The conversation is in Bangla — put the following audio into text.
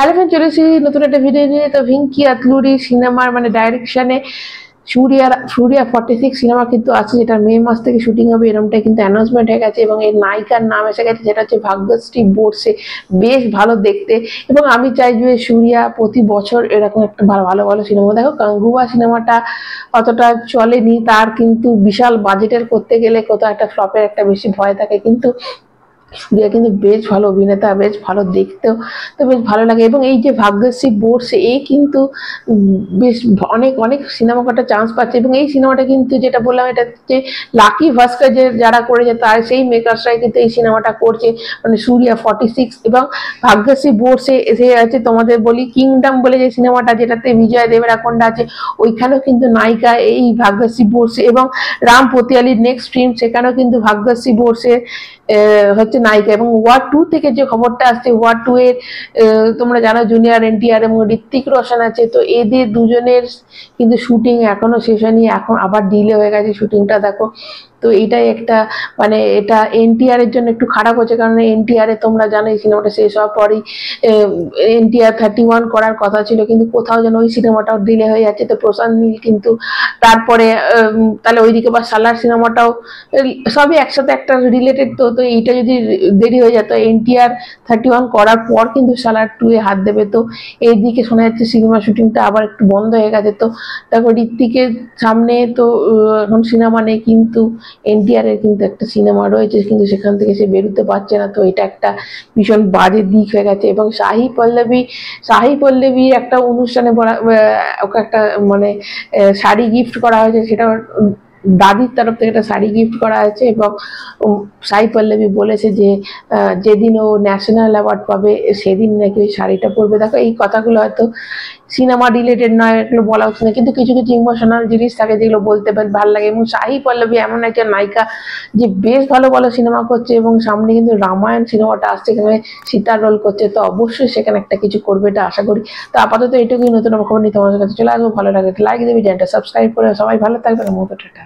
হ্যালো ফ্রেন্ড, চলে এসেছি নতুন একটা ভিডিও নিয়ে। তো ভিঙ্কি আতলুরি সিনেমার মানে ডাইরেকশনে সুরিয়া 46 সিনেমা কিন্তু আছে, যেটা মে মাস থেকে শুটিং হবে এরকমটাই কিন্তু অ্যানাউন্সমেন্ট হয়ে গেছে এবং এর নায়িকার নাম এসে গেছে, যেটা হচ্ছে ভাগ্যশ্রী বোরসে। বেশ ভালো দেখতে এবং আমি চাই যে সুরিয়া প্রতি বছর এরকম একটা ভালো ভালো ভালো সিনেমা। দেখো কাঙ্গুবা সিনেমাটা অতটা চলেনি, তার কিন্তু বিশাল বাজেটের করতে গেলে কোথাও একটা ফ্লপের একটা বেশি ভয় থাকে, কিন্তু সুরিয়া কিন্তু বেশ ভালো অভিনেতা, বেশ ভালো দেখতেও, তো বেশ ভালো লাগে। এবং এই যে ভাগ্যশ্রী বোরসে, এই কিন্তু বেশ অনেক অনেক সিনেমা করার চান্স পাচ্ছে এবং এই সিনেমাটা কিন্তু যেটা বললাম, এটা হচ্ছে লাকি ভাস্কর যে যারা করেছে তার সেই মেকার্সরাই কিন্তু এই সিনেমাটা করছে, মানে সুরিয়া 46 এবং ভাগ্যশ্রী বোরসে। সে আছে তোমাদের বলি কিংডম বলে যে সিনেমাটা, যেটাতে বিজয় দেবরাকোন্ডা আছে, ওইখানেও কিন্তু নায়িকা এই ভাগ্যশ্রী বোরসে। এবং রাম পতিয়ালির নেক্সট ফিল্ম, সেখানেও কিন্তু ভাগ্যশ্রী বোরসে হচ্ছে নায়িকা। এবং ওয়ার 2 থেকে যে খবরটা আসছে, ওয়ার 2 এর তোমরা জানো জুনিয়র এনটিআর এবং ঋত্বিক রোশন আছে, তো এদের দুজনের কিন্তু শুটিং এখনো শেষ হয়নি, এখন আবার ডিলে হয়ে গেছে শুটিংটা। দেখো, তো এটাই একটা মানে এটা এনটিআর এর জন্য একটু খারাপ হচ্ছে, কারণ এনটিআর এ তোমরা জানো এই সিনেমাটা শেষ হওয়ার পরেই এনটিআর 31 করার কথা ছিল, কিন্তু কোথাও যেন ওই সিনেমাটাও ডিলে হয়ে যাচ্ছে। তো প্রশান্ত নীল কিন্তু তারপরে তাহলে ওইদিকে বা সালার সিনেমাটাও সবই একসাথে একটা রিলেটেড। তো তো এইটা যদি দেরি হয়ে যেত, এনটিআর 31 করার পর কিন্তু সালার 2 এ হাত দেবে। তো এইদিকে শোনা যাচ্ছে সিনেমা শুটিংটা আবার একটু বন্ধ হয়ে গেছে। তো দেখো ঋত্বিকের সামনে তো এখন সিনেমা নেই, কিন্তু এনটিআর এর কিন্তু একটা সিনেমা রয়েছে, কিন্তু সেখান থেকে সে বেরোতে পারছে না। তো এটা একটা ভীষণ বাজে দিক হয়ে গেছে। এবং শাহি পল্লবী একটা অনুষ্ঠানে ওকে একটা মানে শাড়ি গিফট করা হয়েছে, সেটা দাদির তরফ থেকে একটা শাড়ি গিফট করা হয়েছে। এবং শাহি পল্লবী বলেছে যে যেদিন ও ন্যাশনাল অ্যাওয়ার্ড পাবে সেদিন নাকি ওই শাড়িটা পরবে। দেখো, এই কথাগুলো হয়তো সিনেমা রিলেটেড নয়, এগুলো বলা উচিত না, কিন্তু কিছু কিছু ইমোশনাল জিনিস থাকে যেগুলো বলতে বেশ ভালো লাগে। এবং শাহি পল্লবী এমন একজন নায়িকা যে বেশ ভালো ভালো সিনেমা করছে, এবং সামনে কিন্তু রামায়ণ সিনেমাটা আসছে, এখানে সীতার রোল করছে, তো অবশ্যই সেখানে একটা কিছু করবে, এটা আশা করি। তো আপাতত এটুকুই, নতুন খবর নিয়ে তোমাদের কাছে চলে আসবো। ভালো লাগে লাইক দেবে, চ্যানেলটা সাবস্ক্রাইব করে। সবাই ভালো থাকবে। টাটা।